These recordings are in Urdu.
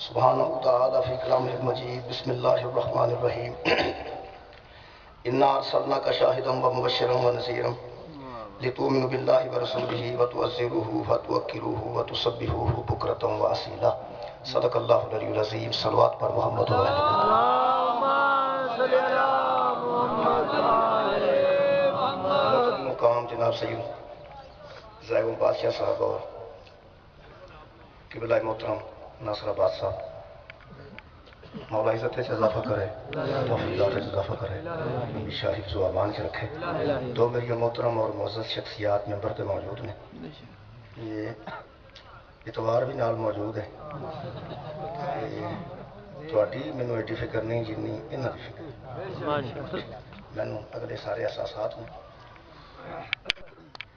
سبحانہ تعالی فی کلامہ المجید بسم اللہ الرحمن الرحیم انا ارسلناک شاہدا ومبشرا ونذیرا لتؤمنوا باللہ ورسولہ وتعزروہ وتوقروہ وتسبحوہ بکرۃ واصیلا صدق اللہ العلی العظیم صلوات پر محمد و آل محمد مقام جناب سید زائم بادشاہ صاحب اور قبلہ محترم ناصر آباد صاحب مولا عزت سے اضافہ کرے توفیقات سے اضافہ کرے شاہ حفظ و امان سے رکھے دو میری محترم اور معزز شخصیات ممبر پہ موجود ہیں یہ اتوار بھی نال موجود ہے تھوڑی مینوں ایڈی فکر نہیں جنی انہاں دی فکر مینوں اگلے سارے احساسات ہیں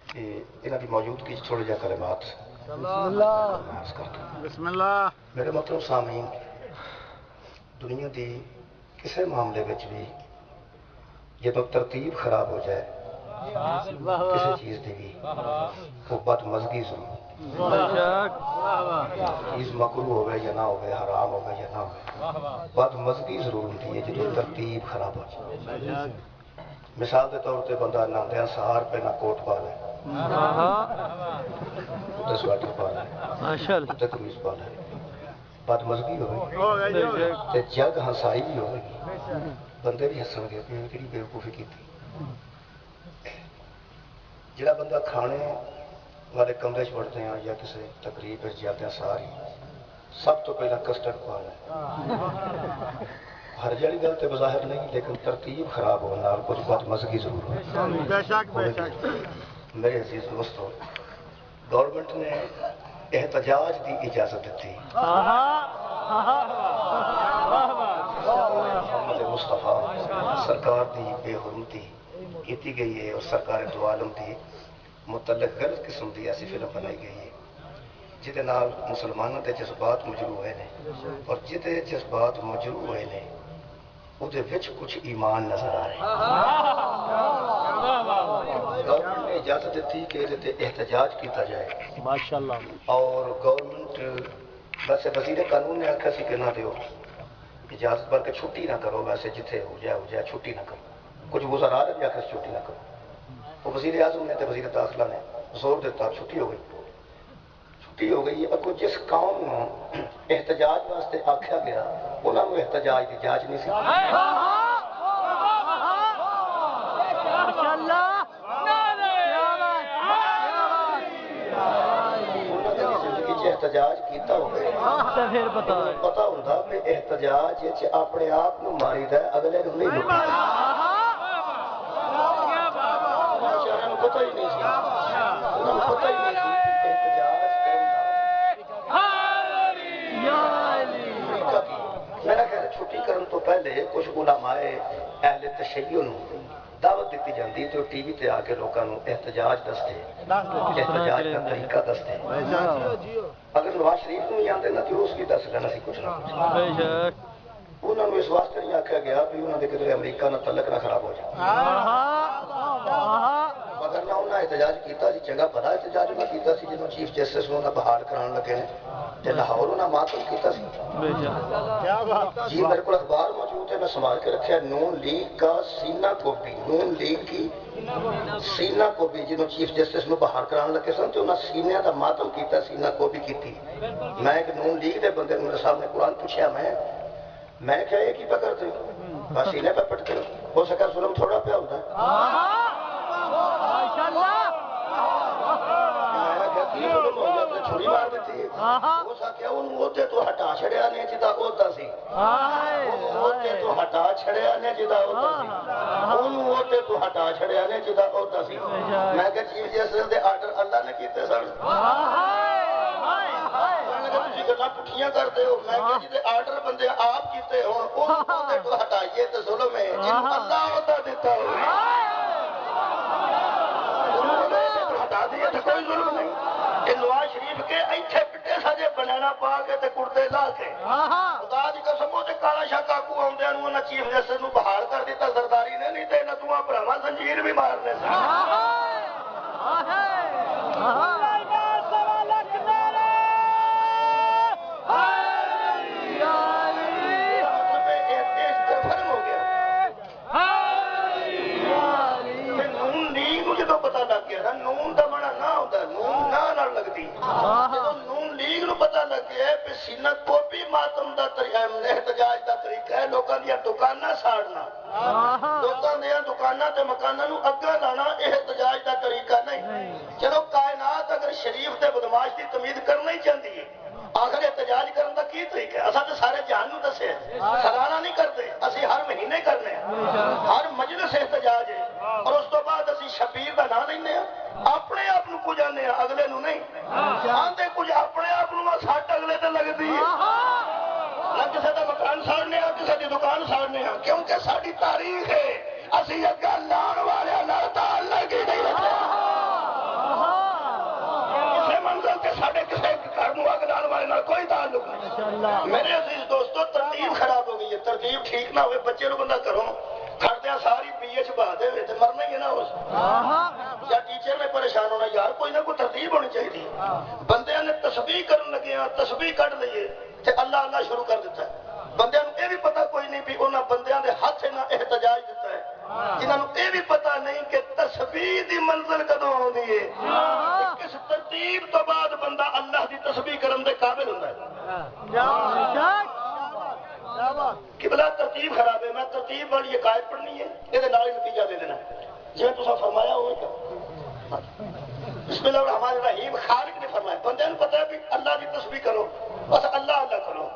کہ انہاں دی موجودگی تھوڑے جا کلمات بسم اللہ میرے محترم سامعین دنیا دی کسی معاملے وچ بھی جدو ترتیب خراب ہو جائے کسی چیز دی بھی وہ بد مزگی ضرور چیز مکروہ ہوئے یا نہ ہوئے حرام ہوئے یا نہ ہوئے بد مزگی ضرور ہوتی ہے جدو ترتیب خراب ہو جائے مثال کے طور پہ بندہ ناندیاں سہار پہ نہ کوٹ پا لے اتنے سویٹر پا لے اتنے قمیض پا لے بد مزگی ہوئے جگ ہنسائی بھی ہوئے گی بندے بھی ہسن گے کہ بےوقوفی کی جڑا بندہ کھانے والے کمرے چڑھتے ہیں یا کسی تقریب جاتے ہیں ساری سب تو پہلا کسٹرڈ پا لے ہر جڑی گل تو بظاہر نہیں لیکن ترتیب خراب ہونے کچھ بد مزگی ضرور ہو میرے عزیز دوستو گورنمنٹ نے احتجاج کی اجازت دیتی محمد مصطفیٰ سرکار کی بے حرمتی کی گئی ہے اور سرکار دو عالم کی متعلق غلط قسم کی ایسی فلم بنائی گئی ہے جہد نال مسلمانوں کے جذبات مجروح ہوئے ہیں اور جہد جذبات مجروح ہوئے ہیں وہ کچھ ایمان نظر آ رہے ہیں گورنمنٹ نے اجازت دیتی کہ یہ احتجاج کیتا جائے ماشاءاللہ اور گورنمنٹ ویسے وزیر قانون نے آخیا سی کہ نہ دیو اجازت بلکہ چھٹی نہ کرو ویسے جتھے ہو جائے چھٹی نہ کرو کچھ وزراء نے بھی آخر چھٹی نہ کرو وہ وزیر اعظم نے تو وزیر داخلہ نے زور دیتا چھٹی ہو گئی ہے اگو جس قوم کو احتجاج واسطے آخیا گیا انہوں نے احتجاج کی جانچ نہیں سی احتجاج کیتا ہوگا پتا ہوتا کہ احتجاج اپنے آپ کو ماری دے اگلے کو نہیں پتا ہی نہیں پتا ہی نہیں میرا خیال چھٹی کرنے تو پہلے کچھ علماء اہل تشیع نو دعوت دیتی جاتی تو ٹی وی تے آ کے لوگوں کو احتجاج دستے احتجاج کا طریقہ دستے اگر نواز شریف کو نہیں آتے نا تو اس کی دس لینا سی کچھ نہ کچھ انہوں نے اس واسطے نہیں آخیا گیا بھی انہوں نے کدھر امریکہ نہ تعلق نہ خراب ہو جائے اگر نہ انہیں احتجاج کیتا سی چنگا پتا احتجاج انہیں کیتا سی جنہوں چیف جسٹس انہیں بحال کران لگے ہیں تے لاہور انہیں ماتم کیتا سی جی میرے کو اخبار موجود ہے میں سنبھال کے رکھا نون لیگ کا سینہ کاپی نون لیگ کی سینہ کاپی جنہوں چیف جسٹس میں بحال کران لگے سن تو انہیں سینہ کا ماتم کیتا سینہ کاپی کیتی میں ایک نون لیگ دے بندے میرے صاحب نے قرآن پوچھا میں کیا یہ کی پہ کرتے ہو بس سینے پہ پٹتے ہو سکا ظلم تھوڑا پہ ہوتا ہے چھری مار دیتی ہے ہو سکیا انہوں ہوتے تو ہٹا چھڑیا نے جدا ہوتا سی ہوتے تو ہٹا چھڑیا نے جدا ہوتا سی انہوں ہوتے تو ہٹا چھڑیا نے جدا ہوتا سی میں کہ چیف جسٹس دے آرڈر اللہ نے کیتے سن گلا پٹھیاں کرتے ہو میں کہ جی آرڈر بندے آپ کیتے ہو ہوتے تو ہٹائیے تو ظلم ہے جنہوں اللہ ہوتا دیتا ہو ہٹا دیے تو کوئی ظلم نہیں نواز شریف کے ایتھے پٹے سجے بنانا پا کے تے کڑتے لا کے خدا دی قسم تے کالا شاہ کاکو آندے نوں نہ چیف جسٹس نوں بحال کر دیتا سرداری نے نہیں تے نہ تو بھراواں زنجیر بھی مارنے سن لگے بھی سینہ کو بھی ماتم دا احتجاج دا طریقہ ہے لوگوں دیا دکاناں ساڑنا لوگوں دیا دکاناں تے مکاناں نو اگا لانا احتجاج دا طریقہ نہیں چلو کائنات اگر شریف تے بدماش دی تمید کرنا ہی چاہتی ہے آخر احتجاج کرنے کا کی طریقہ ہے؟ اصل تو سارے جہان نو دسے سالانہ نہیں کرتے، اسی ہر مہینے کرنے ہر مجلس احتجاج ہے اور اس تو بعد اسی شبیر کا نام لینے اپنے آپ کو کچھ آنے اگلے نو نہیں آتے کچھ اپنے آپ سٹ اگلے تے لگتی نہ کسی کا مکان ساڑنے کسی کی دکان ساڑنے کیونکہ ساری تاریخ ہے اسی اگا لان والے تعلق ہی نہیں رکھتے کسی منزل سے سارے کسی گھر اگ لان والے کوئی تعلق نہیں میرے عزیز دوستو ترتیب خراب ہو گئی ہے ترتیب ٹھیک نہ ہوئے بچے نو بندہ کرو کھڑدیا ساری پی ایچ بہا دے تو مرنا ہی ہے نا اس یا ٹیچر نے پریشان ہونا یار کوئی نہ کوئی ترتیب ہونی چاہیے بندے نے تسبیح کرن لگے تسبیح کٹ لیے تے اللہ اللہ شروع کر دیتا ہے بندے یہ بھی پتا کوئی نہیں بھی انہوں بندیاں دے ہاتھ نہ احتجاج دیتا ہے جنہوں نے یہ بھی پتا نہیں کہ تسبیح دی منزل کدوں آتی ہے کس ترتیب تو بعد بندہ اللہ دی تسبیح کرن دے قابل ہوتا ہے کہ بلا ترتیب خراب ہے میں ترتیب والی یہ قائد پڑھنی ہے یہ نال نتیجہ دے دینا جی تصا فرمایا ہوئے کیا بسم اللہ الرحمن الرحیم خالق نے فرمایا بندے نے پتا ہے بھی اللہ دی تسبیح کرو بس اللہ اللہ کرو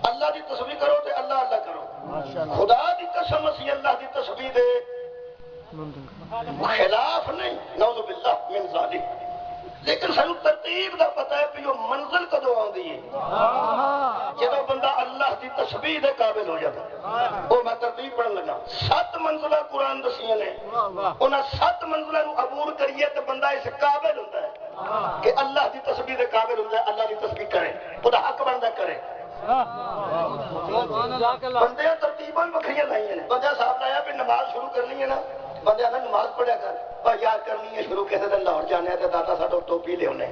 اللہ دی تسبیح کرو تے اللہ اللہ کرو خدا دی قسم اسی اللہ دی تسبیح دے خلاف نہیں نعوذ باللہ من ذالک لیکن سانو ترتیب دا پتا ہے کہ وہ منزل کدوں آندی ہے جدوں بندہ اللہ دی تسبیح دے قابل ہو جاتا وہ میں ترتیب پڑھن لگا 7 منزلہ قرآن دسیاں نے انہاں 7 منزلہ نو عبور کریے تو بندہ اس قابل ہوتا ہے کہ اللہ دی تسبیح دے قابل ہوتا ہے اللہ دی تسبیح کرے خدا حق بندہ کرے بندے ترتیباں بکھریاں نہیں ہیں بندہ صاحب لایا بھی نماز شروع کرنی ہے نا بندے آدھا نماز پڑھیا کر اور یاد کرنی ہے شروع کیسے دن لاہور جانے تو داتا صاحب ٹوپی لے ہونے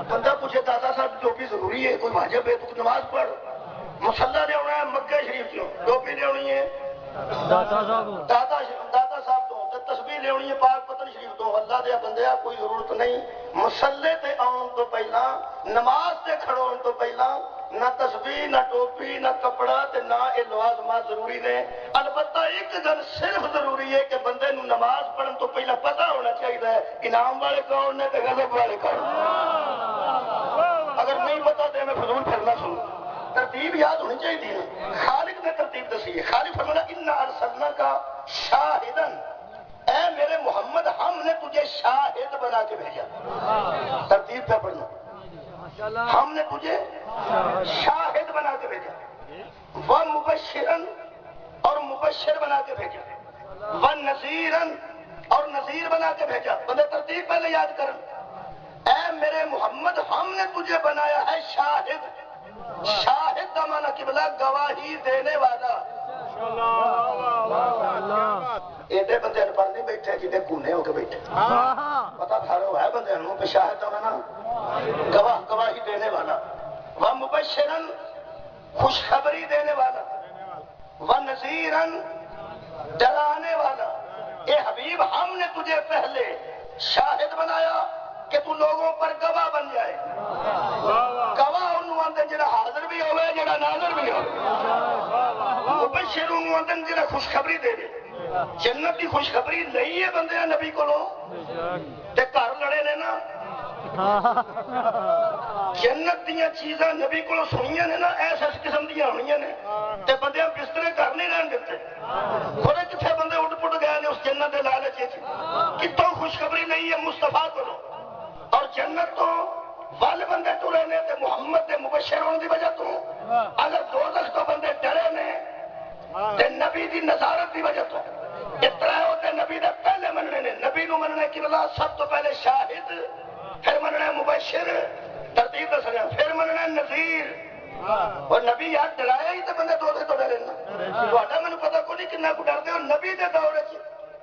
بندہ پوچھے داتا صاحب ٹوپی ضروری ہے کوئی واجب ہے تو نماز پڑھ مسلح لے ہونا ہے مکہ شریف کیوں ٹوپی لے ہونی ہے داتا صاحب تو تسبیح لے ہونی ہے پاک پتن شریف تو اللہ دیا بندیا کوئی ضرورت نہیں مسلح تے آن تو پہلا نماز تے کھڑون تو پہلا نہ تسبیح نہ ٹوپی نہ کپڑا تے نہ یہ لوازمات ضروری نے البتہ ایک گل صرف ضروری ہے کہ بندے نو نماز پڑھن تو پہلا پتہ ہونا چاہیے انعام والے کون نے تے غضب والے کون اگر نہیں پتا تو میں فضول پھرنا سنوں ترتیب یاد ہونی چاہیے خالق نے ترتیب دسی ہے خالق فرمایا انا ارسلنا کا شاہدن اے میرے محمد ہم نے تجھے شاہد بنا کے بھیجا ترتیب پہ پڑھنا ہم نے تجھے شاہد بنا کے بھیجا وہ مبشرن اور مبشر بنا کے بھیجا وہ نذیرن اور نذیر بنا کے بھیجا بندے ترتیب پہلے یاد کر اے میرے محمد ہم نے تجھے بنایا ہے شاہد شاہد کا معنی قبلہ گواہی دینے والا ایڈے بندے انپڑھ نہیں بیٹھے جنہیں کونے ہو کے بیٹھے پتا تھا رہا ہے بندے انہوں پہ شاہد ہونا گواہ گواہی دینے والا وہ مبشرن خوشخبری دینے والا وہ نذیرن ڈرانے والا اے حبیب ہم نے تجھے پہلے شاہد بنایا کہ تو لوگوں پر گواہ بن جائے گواہ انہوں آندن جڑا حاضر بھی ہوئے جڑا ناظر بھی ہوئے مبشر انہوں آندن جڑا خوشخبری دے دے جنت کی خوشخبری نہیں ہے بندے نبی کو لو تے گھر لڑے نے نا جنت دیا چیزاں نبی کو سنیا نے نا ایس قسم دیا ہونی نے تے بندے بسترے گھر نہیں رہن دیتے تھوڑے کتنے بندے اٹھ پٹ گئے نے اس جنت کے لالچ کتوں خوشخبری نہیں ہے مصطفیٰ کو اور جنت تو ول بندے ٹرے نے تے محمد دے مبشر ہونے کی وجہ تو اگر دوزخ تو بندے ڈرے نے تے نبی دی نظارت کی وجہ تو اتنا ہوتے نبی دے پہلے مننے نے نبی نو مننے کی بلا سب تو پہلے شاہد پھر مننا مبشر ترتیب دس رہا پھر مننا نذیر اور نبی یاد ڈرایا ہی تو بندے دو تو ڈرے نا مجھے پتا کو نہیں کنا کو ڈرتے ہو نبی دے دور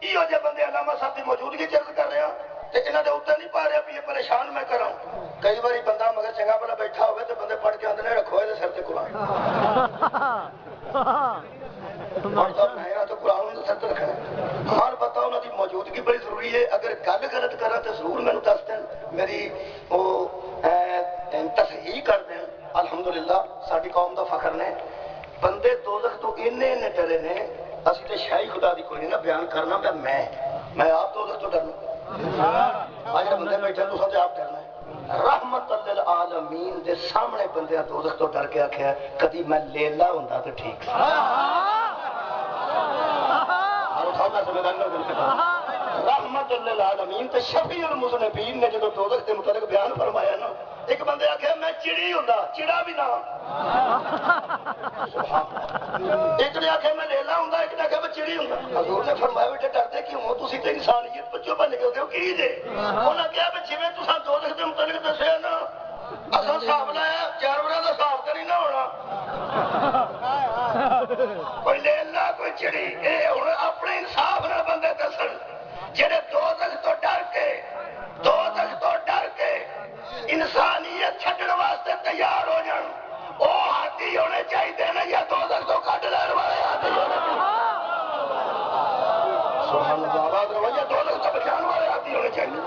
یہ جہ بندے علامہ صاحب کی موجودگی چرچ کر رہے ہیں لیکن انہوں نے اتر نہیں پا رہا بھی یہ پریشان میں کروں کئی باری بندہ مگر چنگا بڑا بیٹھا ہوئے تو بندے پڑھ کے آدھے رکھو یہ سر سے قرآن تو قرآن سر سے رکھنا ہر پتا انہوں کی موجودگی بڑی ضروری ہے اگر گل غلط کرا تو ضرور میں دس دیں میری وہ تصحیح کر دیں ساری قوم دا فخر نے بندے دوزخ تو انے ڈرے نے اسی تے شاہی خدا دی کوئی نہیں نا بیان کرنا میں آپ دوزخ تو ڈرنا آج بندے بیٹھے تو سب آپ ڈرنا ہے رحمت للعالمین دے سامنے بندے دوزخ تو ڈر کے آکھیا کدی میں لیلا ہوندا تے ٹھیک رحمت للعالمین تے شفیع المذنبین نے جدو دوزخ دے متعلق بیان فرمایا نا ایک بندے آکھیا میں چڑی ہوندا چڑا بھی نہ ایک نے آکھیا میں لیلا ہوندا ایک نے آکھیا میں چڑی ہوندا حضور نے فرمایا بیٹے ڈردے کیوں تسی تے انسانیت بچوں بن گئے ہو کی جے انہاں کہا کہ جویں تساں دوزخ دے متعلق دسیا نا اساں حساب لایا جانوراں دا حساب تے نہیں نہ ہونا کوئی لیلا کوئی چڑی اے ہن اپنے انصاف نال بندے دسن جڑے دوزخ تو ڈر کے انسانیت چھڈن واسطے تیار ہو جان او ہاتھی ہونے چاہیے نا یا دوزخ تو کڈ لین والے ہاتھی ہونے سبحان اللہ آواز رویا دوزخ تو بچان والے ہاتھی ہونے چاہیے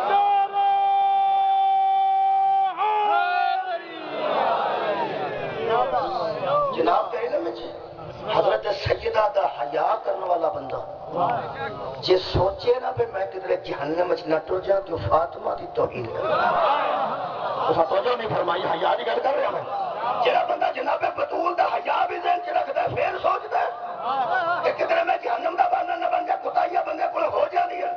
جناب کے علم میں حضرت سیدہ دا حیا کرنے والا بندہ جے سوچے نا بھی میں کدھر جہنم وچ نہ ٹر جا تو فاطمہ دی توہین ہے تو توجہ نہیں فرمائی حیا دی گل کر رہا میں جڑا بندہ جناب بطول دا حیا بھی ذہن چ رکھدا ہے پھر سوچدا ہے کہ کدھر میں جہنم دا بندہ نہ بن جا کوتاہیاں بندے کول ہو جاندی ہے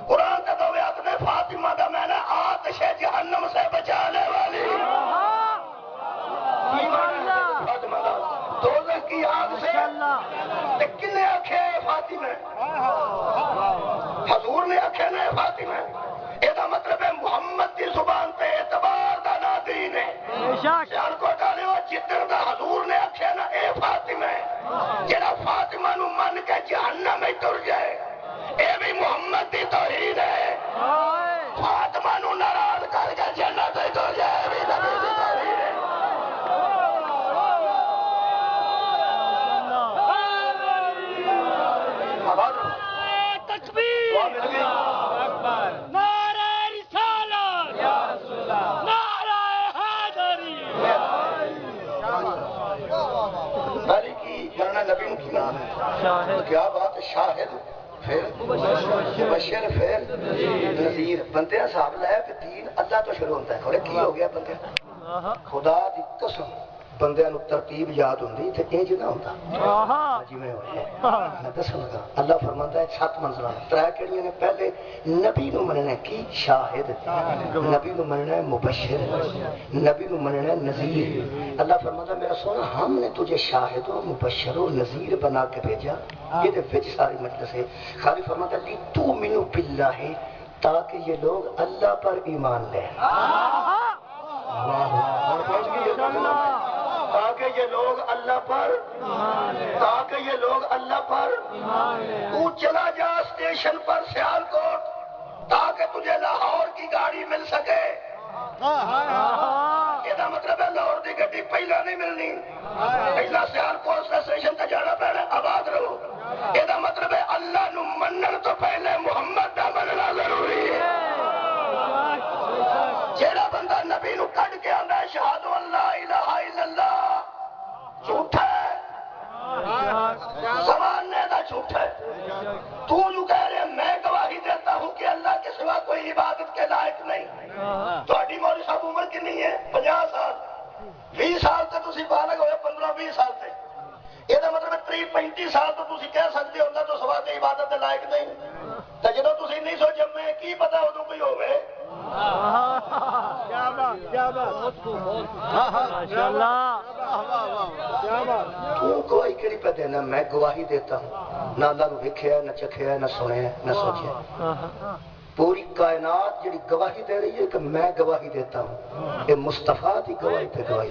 قرآن کا تو آیت میں فاطمہ دا میں نے آتش جہنم سے بچانے والی فاطمہ دا دوزخ کی آگ سے کنے آکھے فاطمہ حضور نے آکھے نا فاطمہ یہ مطلب ہے محمد کی زبان پہ اعتبار دا نادرین ہے جان کو ڈالے ہو جتر دا حضور نے آکھے نا اے فاطمہ جڑا فاطمہ نو من کے جہنم میں ٹر جائے اے بھی محمد دی توہین ہے فاطمہ نو ناراض کر کے جنت میں ٹر جائے بھی نبی دی توہین ہے کیا بات شاہد پھر مبشر پھر نذیر بندے صاحب لے کہ دین اللہ تو شروع ہوتا ہے کھڑے کی ہو گیا بندے خدا دی قسم بندے نو ترتیب یاد ہوندی تے انج نہ ہوندا جویں ہوئے میں دسن لگا اللہ فرماندا ہے 7 منزلاں ترے کیڑیاں نے پہلے نبی نو مننا کی شاہد نبی نو مننا ہے مبشر نبی نو مننا ہے نذیر اللہ فرماندا میرا سونا ہم نے تجھے شاہد و مبشر و نذیر بنا کے بھیجا یہ دے وچ ساری مجلس ہے خالی فرماتا لی تو منو باللہ تاکہ یہ لوگ اللہ پر ایمان لیں تاکہ یہ لوگ اللہ پر تو چلا جا اسٹیشن پر سیالکوٹ تاکہ تجھے لاہور کی گاڑی مل سکے یہ مطلب ہے لاہور کی گاڑی پہلا نہیں ملنی پہلا سیالکوٹ اسٹیشن تک جانا پڑنا آباد رہو یہ مطلب ہے اللہ نو منن تو پہلے محمد دا مننا ضروری ہے جیڑا بندہ نبی نو کڈ کے آندا ہے شہادت اللہ الہ الا اللہ جھوٹا ہے زمانے دا جھوٹا ہے تو جو کہہ رہے میں گواہی دیتا ہوں کہ اللہ کے سوا کوئی عبادت کے لائق نہیں تہاڈی مولوی صاحب عمر کتنی ہے 50 سال 20 سال تے تسی بالغ ہوئے 15-20 سال تے یہ مطلب 30-35 سال تو تسی کہہ سکتے ہو تو سوا کے عبادت کے لائق نہیں تے جدوں تسی نہیں سو جمے کی پتہ ادوں کوئی ہوے تو گواہی کیڑی پہ دینا میں گواہی دیتا ہوں نہ اللہ نو ویکھیا نہ چکھیا نہ سنیا نہ سوچیا پوری کائنات جڑی گواہی دے رہی ہے کہ میں گواہی دیتا ہوں یہ مصطفیٰ دی گواہی پہ گواہی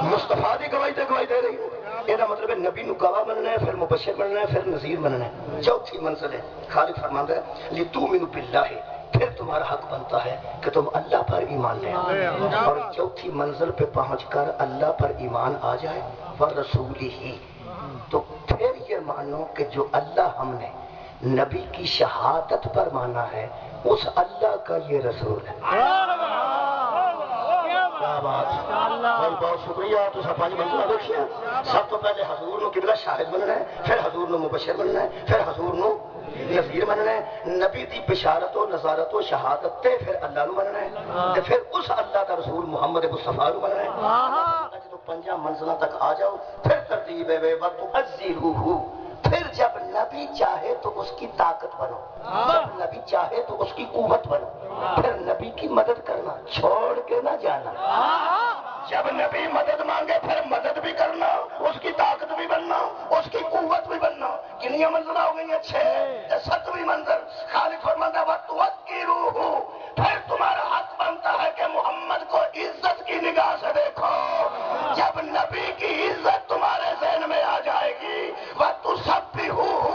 مصطفیٰ دی گواہی تے گواہی دے رہی ہے یہ مطلب ہے نبی نو گواہ مننا ہے پھر مبشر مننا ہے پھر نذیر مننا ہے چوتھی منزل ہے خالق فرماندا ہے لتؤمنو باللہ پھر تمہارا حق بنتا ہے کہ تم اللہ پر ایمان لے اور چوتھی منزل پہ پہنچ کر اللہ پر ایمان آ جائے ورسولہ تو پھر یہ مانو کہ جو اللہ ہم نے نبی کی شہادت پر مانا ہے اس اللہ کا یہ رسول ہے کیا بات بہت شکریہ تو سب پانچ منزلہ دیکھیے سب تو پہلے حضور نو قبلہ شاہد بننا ہے پھر حضور نو مبشر بننا ہے پھر حضور نو نذیر بننا ہے نبی دی بشارت و نظارت و شہادت تے پھر اللہ نو بننا ہے تے پھر اس اللہ کا رسول محمد مصطفیٰ نو بننا ہے جب پنجا منزلہ تک آ جاؤ پھر ترتیب ہے وَتُعَزِّرُهُ پھر جب نبی چاہے تو اس کی طاقت بنو جب نبی چاہے تو اس کی قوت بنو پھر نبی کی مدد کرنا چھوڑ کے نہ جانا جب نبی مدد مانگے پھر مدد بھی کرنا اس کی طاقت بھی بننا اس کی قوت بھی بننا کنیاں منزل ہو گئی ہیں 6 7ویں منزل خالق فرماتا ہے وَتُوَقِّرُوهُ پھر تمہارا حق بنتا ہے کہ محمد کو عزت کی نگاہ سے دیکھو جب نبی کی عزت تمہارے ذہن میں آ جائے گی وَتُسَبِّحُوهُ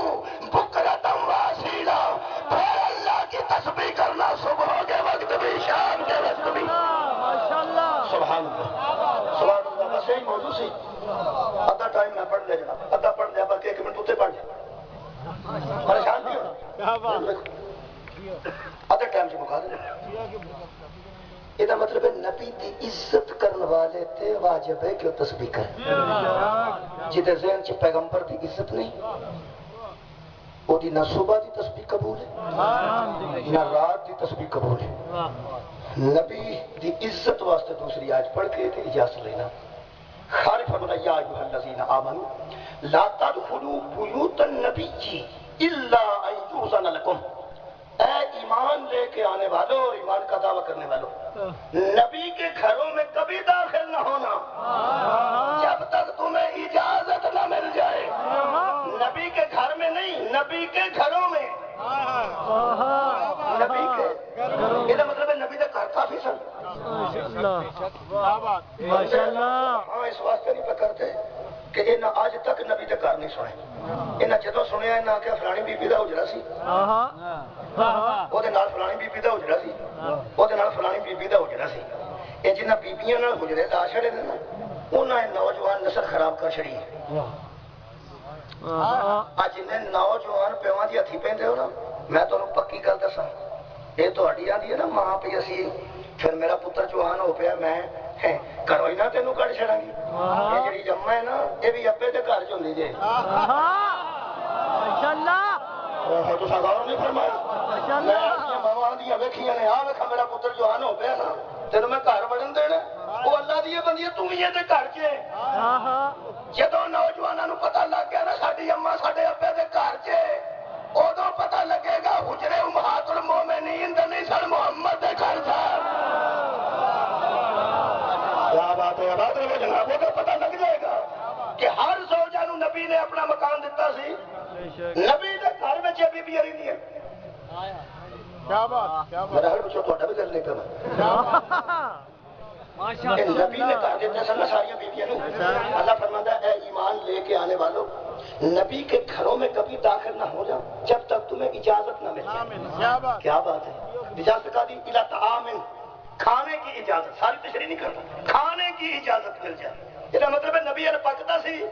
بُكْرَةً وَأَصِيلًا پھر اللہ کی تسبیح کرنا صبح کے وقت بھی شام کے وقت بھی سبحان اللہ بس یہی موضوع سی ادھا ٹائم میں پڑھ لیا جناب ادھا پڑھ لیا بلکہ 1 منٹ اتنے پڑھ لیا پریشان نہیں ہونا ادھا ٹائم سے مکا دیں یہ مطلب ہے نبی دی عزت کرنے والے تے واجب ہے کہ وہ تسبیح کریں جدے ذہن چ پیغمبر دی عزت نہیں وہ دی نہ صبح دی تسبیح قبول ہے نہ رات دی تسبیح قبول ہے نبی دی عزت واسطے دوسری آیت پڑھ کے اجازت لینا خالق فرماتا یا ایھا الذین آمنوا لا تدخلوا بیوت النبی الا ان یؤذن لکم اے ایمان لے کے آنے والوں اور ایمان کا دعویٰ کرنے والوں نبی کے گھروں میں کبھی داخل نہ ہونا جب تک تمہیں اجازت نہ مل جائے نبی کے گھر میں نہیں نبی کے گھروں میں نبی کے یہ مطلب ہے نبی کا گھر کافی سن ہاں اس واسطے نہیں پکڑتے کہ انہیں آج تک نبی کا گھر نہیں سنے انہیں جدو سنیا انہیں آخیا فلانی بی بی کا حجرا سی وہ فلانی بی بی کا حجرا سی وہ فلانی بی بی کا حجرا سی یہ جنہیں بیبیاں حجرے لا چھڑے نا انہیں نوجوان نسل خراب کر چھڑی ہے جن نوجوان پیواں دی ہتھی پہنتے ہو نا میں تمہیں پکی گل دسا یہ تھی آدھی ہے نا ماں پی اسی پھر میرا پتر جوان ہو پیا میں کرو ہی نہ تینوں کٹ چڑا گی یہ جی جما ہے نا یہ بھی ابے کے گھر چی جی غور نہیں فرمایا میں ماوا دیا ویکھیاں نے آ ویکھا میرا پتر جوان ہو پیا نا تینوں میں گھر بڑھن دینا وہ اللہ دی بندی تم ہی گھر چ جدو نوجوانوں پتا لگ گیا نا ساری اما سارے ابے کے گھر چ ادو پتا لگے گا حجرے امہات المومنین نہیں سن محمد کے گھر سن کیا بات ہے بات ہے جناب وہ پتا لگ جائے گا کہ ہر زوجہ نو نبی نے اپنا مکان دیتا سی نبی کے گھر میں بی بی رہی ہے میرا ہر بچوں تھوڑا بھی کرنے کا نبی نے کہا دیتے سن ساری بیبیاں اللہ فرماتا ہے اے ایمان لے کے آنے والوں نبی کے گھروں میں کبھی داخل نہ ہو جاؤ جب تک تمہیں اجازت نہ مل جائے کیا بات ہے اجازت کا دی الا طعام کھانے کی اجازت ساری تشریح نہیں کرتا کھانے کی اجازت مل جائے یہ مطلب ہے نبی پکتا سی